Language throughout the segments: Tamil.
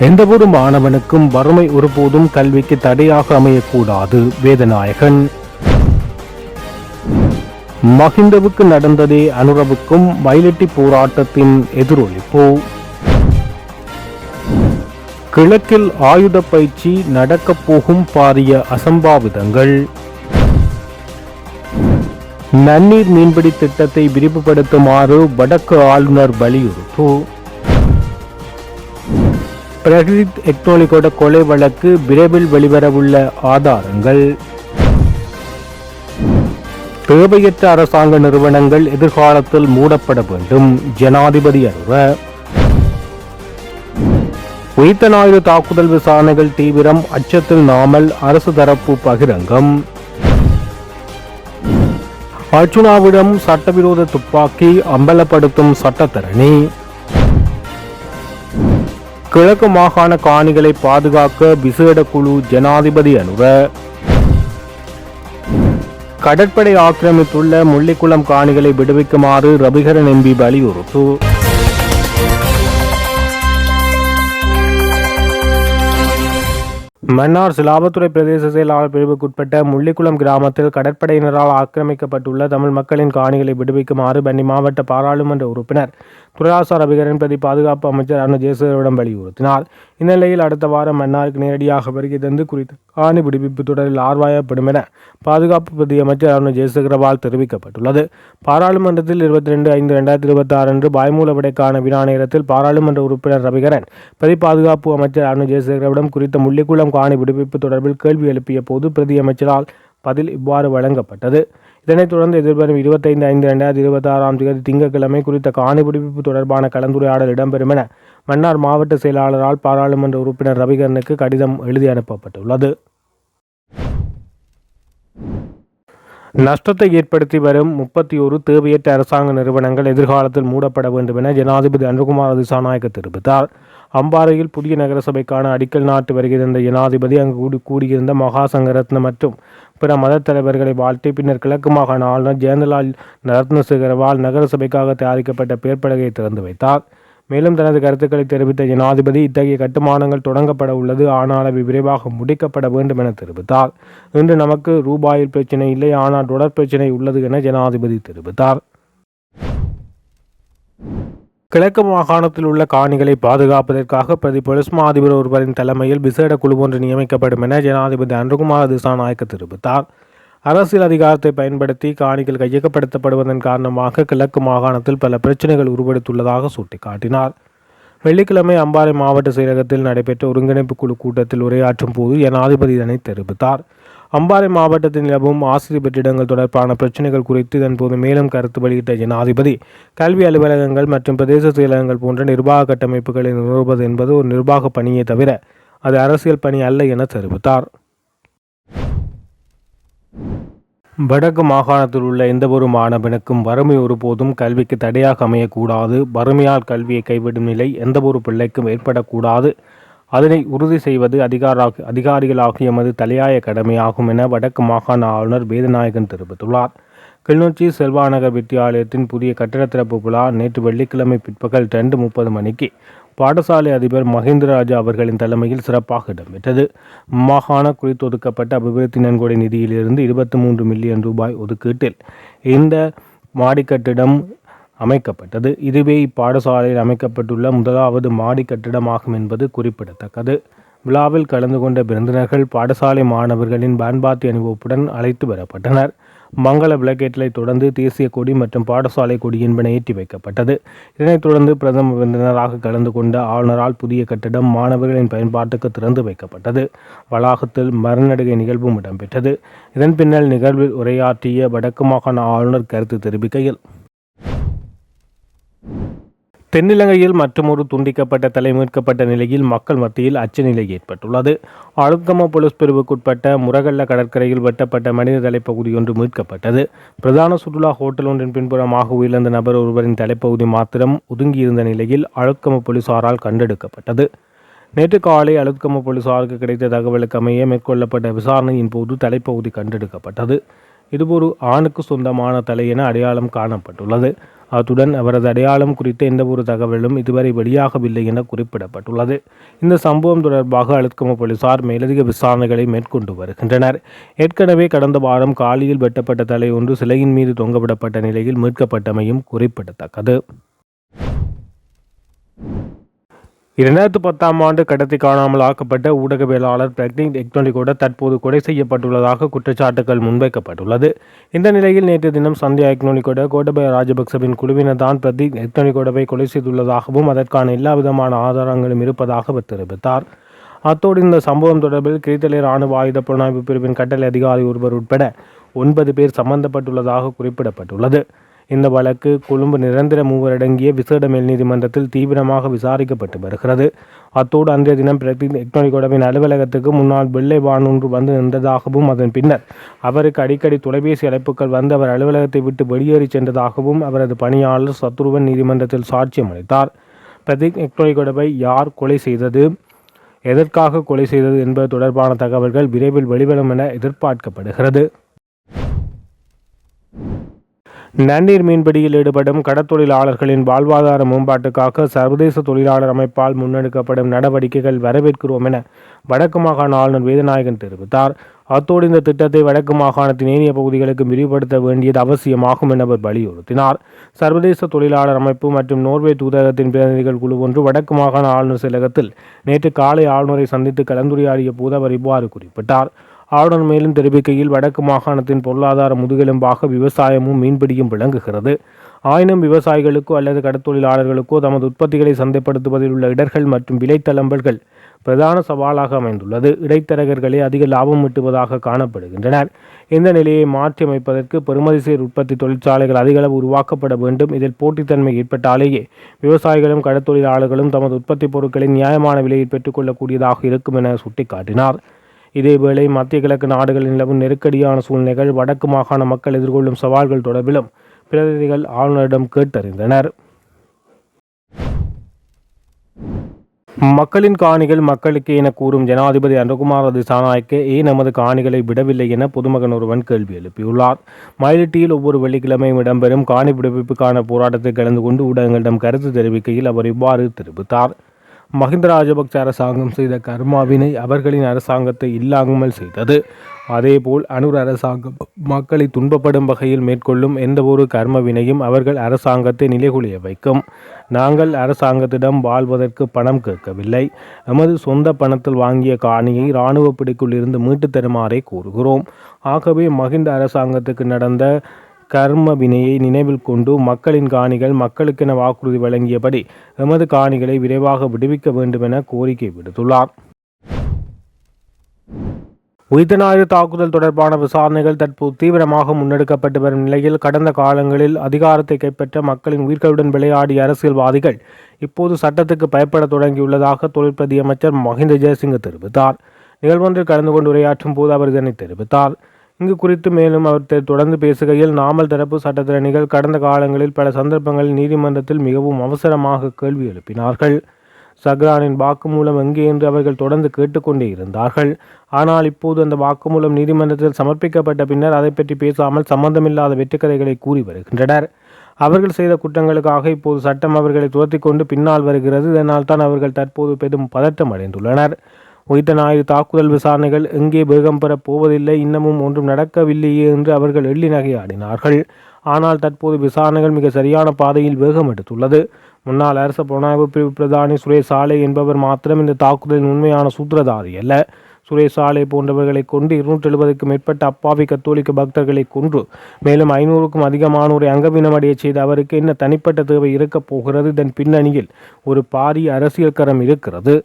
எந்தவொரு மாணவனுக்கும் வறுமை ஒருபோதும் கல்விக்கு தடையாக அமையக்கூடாது. வேதநாயகன். மஹிந்தவுக்கு நடந்ததே அனுரவுக்கும் மயிலட்டி போராட்டத்தின் எதிரொலிப்பு. கிழக்கில் ஆயுத பயிற்சி நடக்கப் போகும் பாரிய அசம்பாவிதங்கள். நன்னீர் மீன்பிடி திட்டத்தை விரிவுபடுத்துமாறு வடக்கு ஆளுநர் வலியுறுத்து. பிரகித் எக்னோலிகோட கொலை வழக்கு விரைவில் வெளிவரவுள்ள ஆதாரங்கள். தேவையற்ற அரசாங்க நிறுவனங்கள் எதிர்காலத்தில் மூடப்பட வேண்டும். ஜனாதிபதி அனுர. உயிர்த்த தாக்குதல் விசாரணைகள் தீவிரம், அச்சத்தில் நாமல், அரசு தரப்பு பகிரங்கம். அர்ச்சுனாவிடம் சட்டவிரோத துப்பாக்கி அம்பலப்படுத்தும் சட்டத்தரணி. கிழக்கு மாகாண காணிகளை பாதுகாக்க விசேட குழு ஜனாதிபதி அனுர. கடற்படை ஆக்கிரமித்துள்ள முள்ளிக்குளம் காணிகளை விடுவிக்குமாறு ரவிகரன் எம்பி வலியுறுத்து. மன்னார் சிலாபத்துறை பிரதேச செயலாளர் பிரிவுக்குட்பட்ட முள்ளிக்குளம் கிராமத்தில் கடற்படையினரால் ஆக்கிரமிக்கப்பட்டுள்ள தமிழ் மக்களின் காணிகளை விடுவிக்குமாறு பன்னி மாவட்ட பாராளுமன்ற உறுப்பினர் துரைராசா ரவிகரன் பிரதி பாதுகாப்பு அமைச்சர் அருண் ஜெயசேகரவிடம் வலியுறுத்தினார். இந்நிலையில் அடுத்த வாரம் மன்னாருக்கு நேரடியாக வருகை தந்து குறித்த காணி விடுவிப்பு தொடரில் ஆராயப்படும் என பாதுகாப்பு பிரதி அமைச்சர் அருண் ஜெயசேகரவால் தெரிவிக்கப்பட்டுள்ளது. பாராளுமன்றத்தில் 22/5/2026 அன்று பாய்மூல விடைக்கான வினா நேரத்தில் பாராளுமன்ற உறுப்பினர் ரவிகரன் பிரதி பாதுகாப்பு அமைச்சர் அருண் ஜெயசேகரவிடம் குறித்த முள்ளிக்குளம் காணி விடுவிப்பு தொடர்பில் கேள்வி எழுப்பிய போது பிரதி அமைச்சரால் பதில் இவ்வாறு வழங்கப்பட்டது. இதனைத் தொடர்ந்து எதிர்வரும் 25/5/2026 திங்கட்கிழமை குறித்த காணி விடுவிப்பு தொடர்பான கலந்துரையாடல் இடம்பெறும் என மன்னார் மாவட்ட செயலாளரால் பாராளுமன்ற உறுப்பினர் ரவிகரனுக்கு கடிதம் எழுதி அனுப்பப்பட்டுள்ளது. நஷ்டத்தை ஏற்படுத்தி வரும் 31 தேவையற்ற அரசாங்க நிறுவனங்கள் எதிர்காலத்தில் மூடப்பட வேண்டும் என ஜனாதிபதி அனுகுமார் திசாநாயக்க தெரிவித்தார். அம்பாறையில் புதிய நகரசபைக்கான அடிக்கல் நாட்டு வருகை தந்த ஜனாதிபதி அங்கு கூடியிருந்த மகா சங்கரத்ன மற்றும் பிற மத தலைவர்களை வாழ்த்தி பின்னர் கிழக்கு மாகாண ஆளுநர் ஜெயந்தலால் ரத்னசேகரவால் நகரசபைக்காக தயாரிக்கப்பட்ட பேர்பலகையை திறந்து வைத்தார். மேலும் தனது கருத்துக்களை தெரிவித்த ஜனாதிபதி இத்தகைய கட்டுமானங்கள் தொடங்கப்பட உள்ளது, ஆனால் அவை விரைவாக முடிக்கப்பட வேண்டும் என தெரிவித்தார். இன்று நமக்கு ரூபாயில் பிரச்சினை இல்லை, ஆனால் தொடர் பிரச்சினை உள்ளது என ஜனாதிபதி தெரிவித்தார். கிழக்கு மாகாணத்தில் உள்ள காணிகளை பாதுகாப்பதற்காக பிரதி பொலிஸ் மா அதிபர் ஒருவரின் தலைமையில் விசேட குழு ஒன்று நியமிக்கப்படும் என ஜனாதிபதி அனுகுமார் திசாநாயக்க தெரிவித்தார். அரசியல் அதிகாரத்தை பயன்படுத்தி காணிகள் கையகப்படுத்தப்படுவதன் காரணமாக கிழக்கு மாகாணத்தில் பல பிரச்சனைகள் உருவெடுத்துள்ளதாக சுட்டிக்காட்டினார். வெள்ளிக்கிழமை அம்பாறை மாவட்ட செயலகத்தில் நடைபெற்ற ஒருங்கிணைப்பு குழு கூட்டத்தில் உரையாற்றும் போது ஜனாதிபதி இதனை தெரிவித்தார். அம்பாறை மாவட்டத்தில் நிலவும் ஆசிரியர் வெற்றிடங்கள் தொடர்பான பிரச்சினைகள் குறித்து இதன்போது மேலும் கருத்து வெளியிட்ட ஜனாதிபதி கல்வி அலுவலகங்கள் மற்றும் பிரதேச செயலகங்கள் போன்ற நிர்வாக கட்டமைப்புகளை நிறுவுவது என்பது ஒரு நிர்வாக பணியே தவிர அது அரசியல் பணி அல்ல என தெரிவித்தார். வடக்கு மாகாணத்தில் உள்ள எந்தவொரு மாணவனுக்கும் வறுமை ஒருபோதும் கல்விக்கு தடையாக அமையக்கூடாது. வறுமையால் கல்வியை கைவிடும் நிலை எந்தவொரு பிள்ளைக்கும் ஏற்படக்கூடாது. அதனை உறுதி செய்வது அதிகாரிகளாகிய எமது தலையாய கடமையாகும் என வடக்கு மாகாண ஆளுநர் வேதநாயகன் தெரிவித்துள்ளார். கிளிநொச்சி செல்வாநகர் வித்தியாலயத்தின் புதிய கட்டட திறப்பு விழா நேற்று வெள்ளிக்கிழமை பிற்பகல் 2:30 மணிக்கு பாடசாலை அதிபர் மஹிந்தராஜா அவர்களின் தலைமையில் சிறப்பாக இடம்பெற்றது. மாகாண குறித்தொதுக்கப்பட்ட அபிவிருத்தி நன்கொடை நிதியிலிருந்து 23 மில்லியன் ரூபாய் ஒதுக்கீட்டில் இந்த மாடிக்கட்டிடம் அமைக்கப்பட்டது. இதுவே இப்பாடசாலையில் அமைக்கப்பட்டுள்ள முதலாவது மாடி கட்டிடமாகும் என்பது குறிப்பிடத்தக்கது. விழாவில் கலந்து கொண்ட விருந்தினர்கள் பாடசாலை மாணவர்களின் பான்பாத்தி அணிவகுப்புடன் அழைத்து வரப்பட்டனர். மங்கள விளக்கேற்றலை தொடர்ந்து தேசிய கொடி மற்றும் பாடசாலை கொடி என்பன ஏற்றி வைக்கப்பட்டது. இதனைத் தொடர்ந்து பிரதம விருந்தினராக கலந்து கொண்ட ஆளுநரால் புதிய கட்டிடம் மாணவர்களின் பயன்பாட்டுக்கு திறந்து வைக்கப்பட்டது. வளாகத்தில் மரநடுகை நிகழ்வும் இடம்பெற்றது. இதன் பின்னர் நிகழ்வில் உரையாற்றிய வடக்கு மாகாண ஆளுநர் கருத்து தெரிவிக்கையில், தென்னிலங்கையில் மற்றொரு துண்டிக்கப்பட்ட தலை மீட்கப்பட்ட நிலையில் மக்கள் மத்தியில் அச்சநிலை ஏற்பட்டுள்ளது. அழுத்கம போலீஸ் பிரிவுக்குட்பட்ட முரகல்ல கடற்கரையில் வெட்டப்பட்ட மனித தலைப்பகுதி ஒன்று மீட்கப்பட்டது. பிரதான சுற்றுலா ஹோட்டல் ஒன்றின் பின்புறமாக உயிரிழந்த நபர் ஒருவரின் தலைப்பகுதி மாத்திரம் ஒதுங்கியிருந்த நிலையில் அழுத்கம போலீசாரால் கண்டெடுக்கப்பட்டது. நேற்று காலை அழுத்கம போலீசாருக்கு கிடைத்த தகவலுக்கு அமைய மேற்கொள்ளப்பட்ட விசாரணையின் போது தலைப்பகுதி கண்டெடுக்கப்பட்டது. இது ஒரு ஆணுக்கு சொந்தமான தலை என அடையாளம் காணப்பட்டுள்ளது. அத்துடன் அவரது அடையாளம் குறித்த எந்தவொரு தகவலும் இதுவரை வெளியாகவில்லை என குறிப்பிடப்பட்டுள்ளது. இந்த சம்பவம் தொடர்பாக அளுத்கம போலீசார் மேலதிக விசாரணைகளை மேற்கொண்டு வருகின்றனர். ஏற்கனவே கடந்த வாரம் காலியில் வெட்டப்பட்ட தலை ஒன்று சிலையின் மீது தொங்கவிடப்பட்ட நிலையில் மீட்கப்பட்டமையும் குறிப்பிடத்தக்கது. 2010ஆம் ஆண்டு கடத்தி காணாமல் ஆக்கப்பட்ட ஊடகவியலாளர் பிரக்னித் எக்னொலிகொட தற்போது கொலை செய்யப்பட்டுள்ளதாக குற்றச்சாட்டுகள் முன்வைக்கப்பட்டுள்ளது. இந்த நிலையில் நேற்று தினம் சந்தியா எக்னொலிகொட கோட்டபய ராஜபக்சவின் குழுவினர் தான் பிரக்னித் எக்னொலிகொடவை கொலை செய்துள்ளதாகவும் அதற்கான எல்லா விதமான ஆதாரங்களும் இருப்பதாக அவர் தெரிவித்தார். அத்தோடு இந்த சம்பவம் தொடர்பில் கிரித்தலை இராணுவ ஆயுத புலனாய்வு பிரிவின் கட்டளை அதிகாரி ஒருவர் உட்பட 9 பேர் சம்பந்தப்பட்டுள்ளதாக குறிப்பிடப்பட்டுள்ளது. இந்த வழக்கு கொழும்பு நிரந்தர மூவரடங்கிய விசேட மேல் நீதிமன்றத்தில் தீவிரமாக விசாரிக்கப்பட்டு வருகிறது. அத்தோடு அன்றைய தினம் பிரக்னித் எக்னொலிகொடவின் அலுவலகத்துக்கு முன்னால் வெள்ளை வான் ஒன்று வந்து நின்றதாகவும் அதன் பின்னர் அவருக்கு அடிக்கடி தொலைபேசி அழைப்புகள் வந்து அவர் அலுவலகத்தை விட்டு வெளியேறி சென்றதாகவும் அவரது பணியாளர் சத்ருவன் நீதிமன்றத்தில் சாட்சியம் அளித்தார். பிரக்னித் எக்னொலிகொடவை யார் கொலை செய்தது, எதற்காக கொலை செய்தது என்பது தொடர்பான தகவல்கள் விரைவில் வெளிவரும் என எதிர்பார்க்கப்படுகிறது. நன்னீர் மீன்பிடியில் ஈடுபடும் கடற்தொழிலாளர்களின் வாழ்வாதார மேம்பாட்டுக்காக சர்வதேச தொழிலாளர் அமைப்பால் முன்னெடுக்கப்படும் நடவடிக்கைகள் வரவேற்கிறோம் என வடக்கு மாகாண ஆளுநர் வேதநாயகன் தெரிவித்தார். அத்தோடு இந்த திட்டத்தை வடக்கு மாகாணத்தின் ஏனைய பகுதிகளுக்கு விரிவுபடுத்த வேண்டியது அவசியமாகும் என அவர் வலியுறுத்தினார். சர்வதேச தொழிலாளர் அமைப்பு மற்றும் நோர்வே தூதரகத்தின் பிரதிநிதிகள் குழு ஒன்று வடக்கு மாகாண ஆளுநர் செயலகத்தில் நேற்று காலை ஆளுநரை சந்தித்து கலந்துரையாடிய போது அவர் இவ்வாறு குறிப்பிட்டார். ஆளுநர் மேலும் தெரிவிக்கையில் வடக்கு மாகாணத்தின் பொருளாதார முதுகெலும்பாக விவசாயமும் மீன்பிடியும் விளங்குகிறது. ஆயினும் விவசாயிகளுக்கோ அல்லது கடற்தொழிலாளர்களுக்கோ தமது உற்பத்திகளை சந்தைப்படுத்துவதில் உள்ள இடர்கள் மற்றும் விலைத்தளம்பல்கள் பிரதான சவாலாக அமைந்துள்ளது. இடைத்தரகர்களே அதிக லாபம் ஈட்டுவதாக காணப்படுகின்றனர். இந்த நிலையை மாற்றியமைப்பதற்கு பெறுமதிசேர் உற்பத்தி தொழிற்சாலைகள் அதிகளவு உருவாக்கப்பட வேண்டும். இதில் போட்டித்தன்மை ஏற்பட்டாலேயே விவசாயிகளும் கடற்தொழிலாளர்களும் தமது உற்பத்தி பொருட்களை நியாயமான விலையில் பெற்றுக்கொள்ளக்கூடியதாக இருக்கும் என சுட்டிக்காட்டினார். இதேவேளை மத்திய கிழக்கு நாடுகளில் நிலவும் நெருக்கடியான சூழ்நிலைகள், வடக்கு மாகாண மக்கள் எதிர்கொள்ளும் சவால்கள் தொடர்பிலும் பிரதிநிதிகள் ஆளுநரிடம் கேட்டறிந்தனர். மக்களின் காணிகள் மக்களுக்கே என கூறும் ஜனாதிபதி அனுகுமார திசாநாயக்க ஏன் நமது காணிகளை விடவில்லை என பொதுமகன் ஒருவன் கேள்வி எழுப்பியுள்ளார். மயிலிட்டியில் ஒவ்வொரு வெள்ளிக்கிழமையும் இடம்பெறும் காணி விடுவிப்புக்கான போராட்டத்தில் கலந்து கொண்டு ஊடகங்களிடம் கருத்து தெரிவிக்கையில் அவர் இவ்வாறு தெரிவித்தார். மஹிந்த ராஜபக்ச அரசாங்கம் செய்த கர்மாவினை அவர்களின் அரசாங்கத்தை இல்லாமல் செய்தது. அதேபோல் அனுர் அரசாங்கம் மக்களை துன்பப்படும் வகையில் மேற்கொள்ளும் எந்த ஒரு கர்மவினையும் அவர்கள் அரசாங்கத்தை நிலைகுலைய வைக்கும். நாங்கள் அரசாங்கத்திடம் வாழ்வதற்கு பணம் கேட்கவில்லை. எமது சொந்த பணத்தில் வாங்கிய காணியை இராணுவ பிடிக்குள் இருந்து மீட்டு தருமாறே கூறுகிறோம். ஆகவே மஹிந்த அரசாங்கத்துக்கு நடந்த கர்ம வினையை நினைவில் கொண்டு மக்களின் காணிகள் மக்களுக்கென வாக்குறுதி வழங்கியபடி எமது காணிகளை விரைவாக விடுவிக்க வேண்டும் என கோரிக்கை விடுத்துள்ளார். உயிர்த்த தாக்குதல் தொடர்பான விசாரணைகள் தற்போது தீவிரமாக முன்னெடுக்கப்பட்டு வரும் நிலையில் கடந்த காலங்களில் அதிகாரத்தை கைப்பற்ற மக்களின் உயிர்களுடன் விளையாடிய அரசியல்வாதிகள் இப்போது சட்டத்துக்கு பயப்பட தொடங்கியுள்ளதாக தொழிற்பிரதி அமைச்சர் மஹிந்த ஜெயசிங்க தெரிவித்தார். நிகழ்வொன்றில் கலந்து கொண்டு உரையாற்றும் போது அவர் இதனை தெரிவித்தார். இங்கு குறித்து மேலும் அவர் தொடர்ந்து பேசுகையில், நாமல் தரப்பு சட்டத்திறனிகள் கடந்த காலங்களில் பல சந்தர்ப்பங்களில் நீதிமன்றத்தில் மிகவும் அவசரமாக கேள்வி எழுப்பினார்கள். சஹ்ரானின் வாக்குமூலம் எங்கே என்று அவர்கள் தொடர்ந்து கேட்டுக்கொண்டே இருந்தார்கள். ஆனால் இப்போது அந்த வாக்குமூலம் நீதிமன்றத்தில் சமர்ப்பிக்கப்பட்ட பின்னர் அதை பற்றி பேசாமல் சம்பந்தமில்லாத வெற்றுக்கதைகளை கூறி வருகின்றனர். அவர்கள் செய்த குற்றங்களுக்காக இப்போது சட்டம் அவர்களை துரத்தி கொண்டு பின்னால் வருகிறது. இதனால் தான் அவர்கள் தற்போது பெரும் பதட்டம் அடைந்துள்ளனர். உயிர்த்த தாக்குதல் விசாரணைகள் எங்கே வேகம் பெறப் போவதில்லை, இன்னமும் ஒன்றும் நடக்கவில்லையே என்று அவர்கள் எள்ளி நகையாடினார்கள். ஆனால் தற்போது விசாரணைகள் மிக சரியான பாதையில் வேகம் எடுத்துள்ளது. முன்னாள் அரசு புலனாய்வு பிரிவு பிரதானி சுரேஷ் சாலே என்பவர் மாத்திரம் இந்த தாக்குதலின் உண்மையான சூத்திரதாரி அல்ல. சுரேஷ் சாலே போன்றவர்களை கொண்டு 270க்கும் மேற்பட்ட அப்பாவி கத்தோலிக்க பக்தர்களை கொன்று மேலும் 500க்கும் அதிகமானோரை அங்கவீனமடைய செய்த அவருக்கு என்ன தனிப்பட்ட தேவை இருக்கப் போகிறது? இதன் பின்னணியில் ஒரு பாரிய அரசியல் கரம் இருக்கிறது.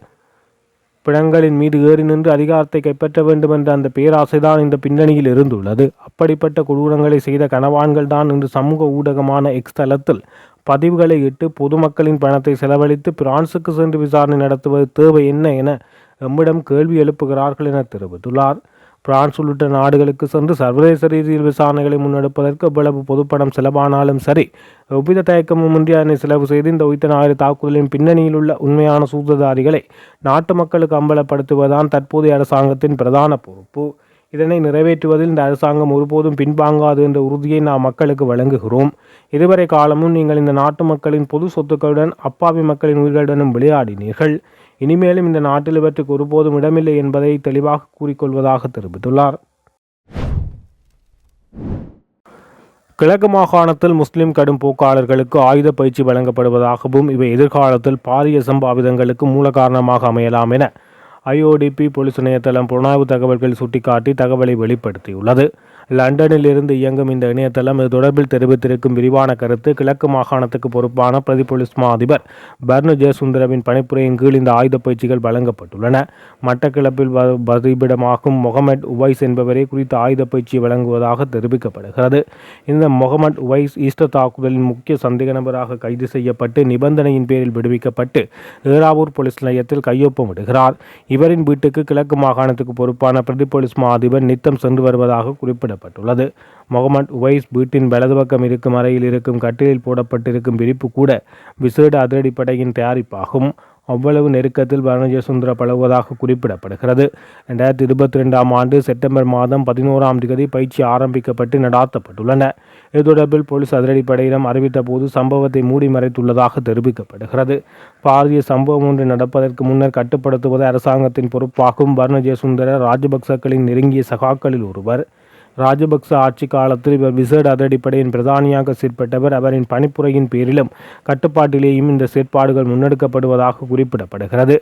பிணங்களின் மீது ஏறி நின்று அதிகாரத்தை கைப்பற்ற வேண்டும் என்ற அந்த பேராசைதான் இந்த பின்னணியில் இருந்துள்ளது. அப்படிப்பட்ட கொடூரங்களை செய்த கனவான்கள் தான் இன்று சமூக ஊடகமான எக்ஸ் தளத்தில் பதிவுகளை இட்டு பொதுமக்களின் பணத்தை செலவழித்து பிரான்சுக்கு சென்று விசாரணை நடத்துவது தேவை என்ன என எம்மிடம் கேள்வி எழுப்புகிறார்கள் என தெரிவித்துள்ளார். பிரான்ஸ் உள்ளிட்ட நாடுகளுக்கு சென்று சர்வதேச ரீதியில் விசாரணைகளை முன்னெடுப்பதற்கு எவ்வளவு பொதுப்பணம் செலவானாலும் சரி, எவ்வித தயக்கமும் இன்றி அதனை செலவு செய்து இந்த உயிர்த்த தாக்குதலின் பின்னணியில் உள்ள உண்மையான சூத்திரதாரிகளை நாட்டு மக்களுக்கு அம்பலப்படுத்துவதுதான் தற்போதைய அரசாங்கத்தின் பிரதான பொறுப்பு. இதனை நிறைவேற்றுவதில் இந்த அரசாங்கம் ஒருபோதும் பின்வாங்காது என்ற உறுதியை நாம் மக்களுக்கு வழங்குகிறோம். இதுவரை காலமும் நீங்கள் இந்த நாட்டு மக்களின் பொது சொத்துக்களுடன் அப்பாவி மக்களின் உயிர்களுடனும் விளையாடினீர்கள். இனிமேலும் இந்த நாட்டில் இவற்றுக்கு ஒருபோதும் இடமில்லை என்பதை தெளிவாக கூறிக்கொள்வதாக தெரிவித்துள்ளார். கிழக்கு மாகாணத்தில் முஸ்லிம் கடும் போக்காளர்களுக்கு ஆயுத பயிற்சி வழங்கப்படுவதாகவும் இவை எதிர்காலத்தில் பாரிய சம்பாவிதங்களுக்கு மூல காரணமாக அமையலாம் என IODP போலீஸ் இணையதளம் புலனாய்வு தகவல்கள் சுட்டிக்காட்டி தகவலை வெளிப்படுத்தியுள்ளது. லண்டனில் இருந்து இயங்கும் இந்த இணையதளம் இது தொடர்பில் தெரிவித்திருக்கும் விரிவான கருத்து, கிழக்கு மாகாணத்துக்கு பொறுப்பான பிரதி போலீஸ் மா அதிபர் பர்னு ஜெயசுந்தரவின் பணிப்புரையின் கீழ் இந்த ஆயுத பயிற்சிகள் வழங்கப்பட்டுள்ளன. மட்டக்களப்பில் வதிபிடமாகும் முகமட் உவைஸ் என்பவரே குறித்த ஆயுத பயிற்சியை வழங்குவதாக தெரிவிக்கப்படுகிறது. இந்த முகமட் உவைஸ் ஈஸ்டர் தாக்குதலின் முக்கிய சந்தேக நபராக கைது செய்யப்பட்டு நிபந்தனையின் பேரில் விடுவிக்கப்பட்டு ஏறாவூர் போலீஸ் நிலையத்தில் கையொப்பமிடுகிறார். இவரின் வீட்டுக்கு கிழக்கு மாகாணத்துக்கு பொறுப்பான பிரதி போலீஸ் மா அதிபர் நித்தம் சென்று வருவதாக குறிப்பிடப்பட்டுள்ளது. முகமட் உவைஸ் வீட்டின் வலது பக்கம் இருக்கும் அறையில் இருக்கும் கட்டிலில் போடப்பட்டிருக்கும் விரிப்பு கூட விசேட அதிரடிப்படையின் தயாரிப்பாகும். அவ்வளவு நெருக்கத்தில் பர்னஜயசுந்தர பழகுவதாக குறிப்பிடப்படுகிறது. 2022ஆம் ஆண்டு செப்டம்பர் மாதம் 11ஆம் தேதி பயிற்சி ஆரம்பிக்கப்பட்டு நடாத்தப்பட்டுள்ளன. இது தொடர்பில் போலீஸ் அதிரடிப்படையிடம் அறிவித்த போது சம்பவத்தை மூடி மறைத்துள்ளதாக தெரிவிக்கப்படுகிறது. பாரிய சம்பவம் ஒன்று நடப்பதற்கு முன்னர் கட்டுப்படுத்துவது அரசாங்கத்தின் பொறுப்பாகும். பர்னஜயசுந்தர ராஜபக்சக்களின் நெருங்கிய சகாக்களில் ஒருவர். ராஜபக்ச ஆட்சி காலத்தில் இவர் விசேட அதிரடிப்படையின் பிரதானியாக செயற்பட்டவர். அவரின் பணிப்புரையின் பேரிலும் கட்டுப்பாட்டிலேயும் இந்த செயற்பாடுகள் முன்னெடுக்கப்படுவதாக குறிப்பிடப்படுகிறது.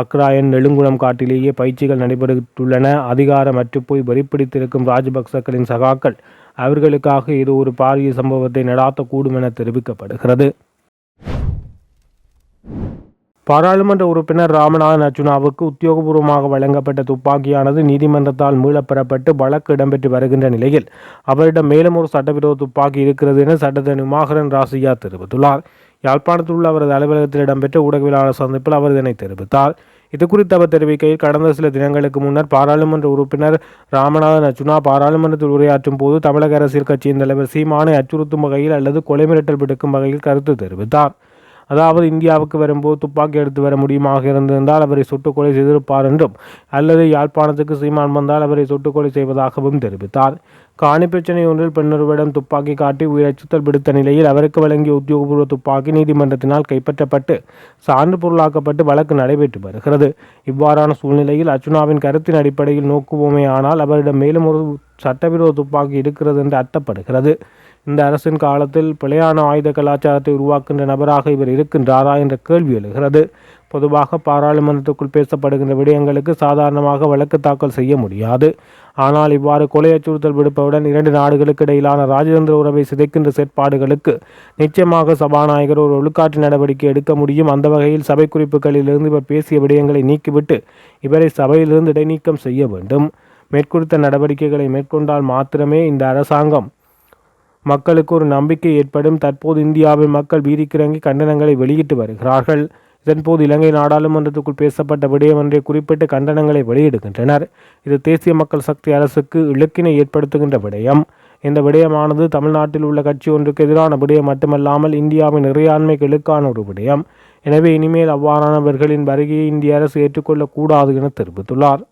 அக்ராயன் நெடுங்குளம் காட்டிலேயே பயிற்சிகள் நடைபெற்றுள்ளன. அதிகாரம் அற்றுப்போய் வெறிப்பிடித்திருக்கும் ராஜபக்சக்களின் சகாக்கள் அவர்களுக்காக இது ஒரு பாரிய சம்பவத்தை நடாத்தக்கூடும் என தெரிவிக்கப்படுகிறது. பாராளுமன்ற உறுப்பினர் ராமநாதன் அர்ச்சுனாவுக்கு உத்தியோகபூர்வமாக வழங்கப்பட்ட துப்பாக்கியானது நீதிமன்றத்தால் மீளப்பெறப்பட்டு வழக்கு இடம்பெற்று வருகின்ற நிலையில் அவரிடம் மேலும் ஒரு சட்டவிரோத துப்பாக்கி இருக்கிறது என சட்டத்தரணி உமாகரன் ராசியா தெரிவித்துள்ளார். யாழ்ப்பாணத்தில் உள்ள அவரது அலுவலகத்தில் இடம்பெற்ற ஊடகவியலாளர் சந்திப்பில் அவர் இதனை தெரிவித்தார். இதுகுறித்து அவர் தெரிவிக்கையில், கடந்த சில தினங்களுக்கு முன்னர் பாராளுமன்ற உறுப்பினர் ராமநாதன் அர்ச்சுனா பாராளுமன்றத்தில் உரையாற்றும் போது தமிழக அரசியல் கட்சியின் தலைவர் சீமானை அச்சுறுத்தும் வகையில் அல்லது கொலை மிரட்டல் விடுக்கும் வகையில் கருத்து தெரிவித்தார். அதாவது, இந்தியாவுக்கு வரும்போது துப்பாக்கி எடுத்து வர முடியுமாக இருந்திருந்தால் அவரை சுட்டுக்கொலை செய்திருப்பார் என்றும், அல்லது யாழ்ப்பாணத்துக்கு சீமான் வந்தால் அவரை சுட்டுக்கொலை செய்வதாகவும் தெரிவித்தார். காணி பிரச்சனை ஒன்றில் பெண்ணொருவரிடம் துப்பாக்கி காட்டி உயிர் அச்சுறுத்தல் விடுத்த நிலையில் அவருக்கு வழங்கிய உத்தியோகபூர்வ துப்பாக்கி நீதிமன்றத்தினால் கைப்பற்றப்பட்டு சான்று பொருளாக்கப்பட்டு வழக்கு நடைபெற்று வருகிறது. இவ்வாறான சூழ்நிலையில் அர்ச்சுனாவின் கருத்தின் அடிப்படையில் நோக்குவோமே ஆனால் அவரிடம் மேலும் ஒரு சட்டவிரோத துப்பாக்கி இருக்கிறது என்று அர்த்தப்படுகிறது. இந்த அரசின் காலத்தில் பிழையான ஆயுத கலாச்சாரத்தை உருவாக்குகின்ற நபராக இவர் இருக்கின்றாரா என்ற கேள்வி எழுகிறது. பொதுவாக பாராளுமன்றத்துக்குள் பேசப்படுகின்ற விடயங்களுக்கு சாதாரணமாக வழக்கு தாக்கல் செய்ய முடியாது. ஆனால் இவ்வாறு கொலை அச்சுறுத்தல் விடுப்பவுடன் 2 நாடுகளுக்கு இடையிலான ராஜதந்திர உறவை சிதைக்கின்ற செயற்பாடுகளுக்கு நிச்சயமாக சபாநாயகர் ஒரு ஒழுக்காற்று நடவடிக்கை எடுக்க முடியும். அந்த வகையில் சபை குறிப்புகளிலிருந்து இவர் பேசிய விடயங்களை நீக்கிவிட்டு இவரை சபையிலிருந்து இடைநீக்கம் செய்ய வேண்டும். மேற்குறித்த நடவடிக்கைகளை மேற்கொண்டால் மாத்திரமே இந்த அரசாங்கம் மக்களுக்கு ஒரு நம்பிக்கை ஏற்படும். தற்போது இந்தியாவில் மக்கள் வீதிக்கிறங்கி கண்டனங்களை வெளியிட்டு வருகிறார்கள். இதன்போது இலங்கை நாடாளுமன்றத்துக்குள் பேசப்பட்ட விடயம் ஒன்றை குறிப்பிட்டு கண்டனங்களை வெளியிடுகின்றனர். இது தேசிய மக்கள் சக்தி அரசுக்கு இழுக்கினை ஏற்படுத்துகின்ற விடயம். இந்த விடயமானது தமிழ்நாட்டில் உள்ள கட்சி ஒன்றுக்கு எதிரான விடயம் மட்டுமல்லாமல் இந்தியாவின் இறையாண்மைக்கு இழுக்கான ஒரு விடயம். எனவே இனிமேல் அவ்வாறானவர்களின் வருகையை இந்திய அரசு ஏற்றுக்கொள்ளக்கூடாது என தெரிவித்துள்ளார்.